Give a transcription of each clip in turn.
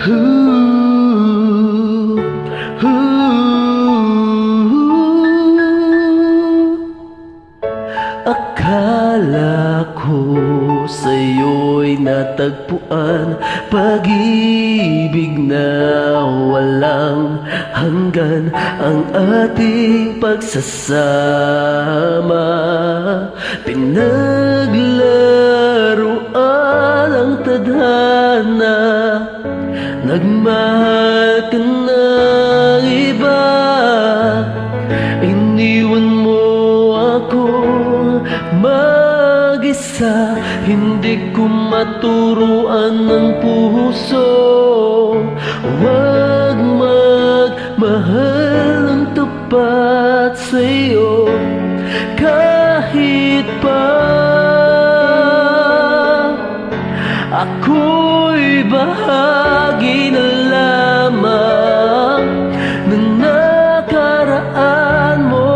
Ooh, ooh. Akala ko sa'yo'y natagpuan pag-ibig na walang hanggan, ang ating pagsasama. Pinaglaruan ang tadhana, nagmahal ka ng iba. Iniwan mo ako mag-isa, hindi ko maturuan ng puso. Huwag magmahal ng tapat sa'yo kahit pa ako'y bahagi na lamang ng nakaraan mo.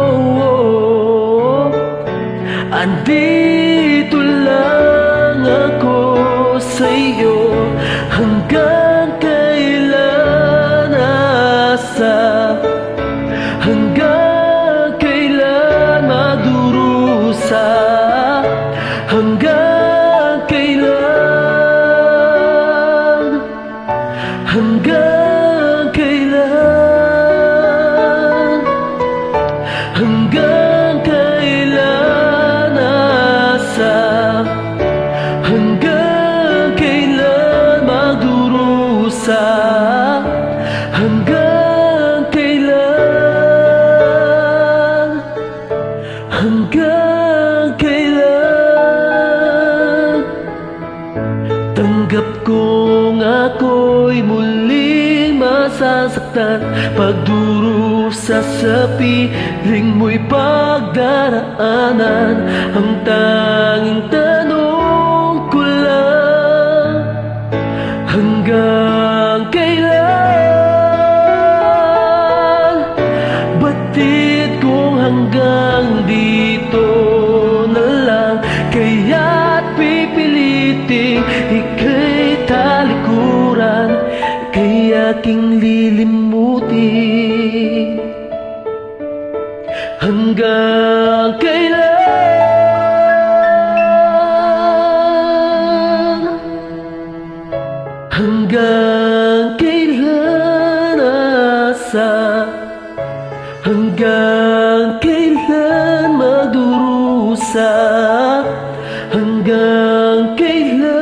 Andito lang ako sa'yo hanggang kailan, asa hanggang kailan magdurusa, hanggang kailan, hanggang kailan, hanggang kailan, asa hanggang kailan magdurusa, hanggang kailan, hanggang kailan. Tanggap kong ako'y muling masasaktan, pagdurusa sa piling mo'y pagdaraanan. Ang tanging tanong ko lang, hanggang kailan? Batid kong hanggang dito na lang, kaya't pipiliting ika'y talikuran, ika'y aking lilimutin. Hanggang kailan, hanggang kailan, asa hanggang kailan magdurusa, hanggang kailan,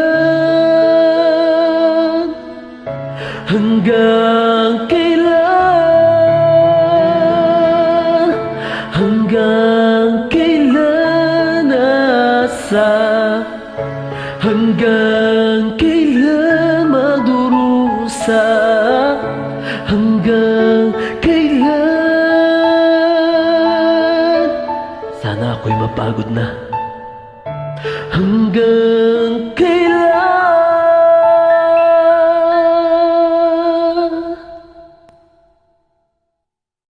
hanggang kailan, hanggang kailan, asa hanggang kailan magdurusa, hanggang kailan. Sana ako'y mapagod na. Hanggang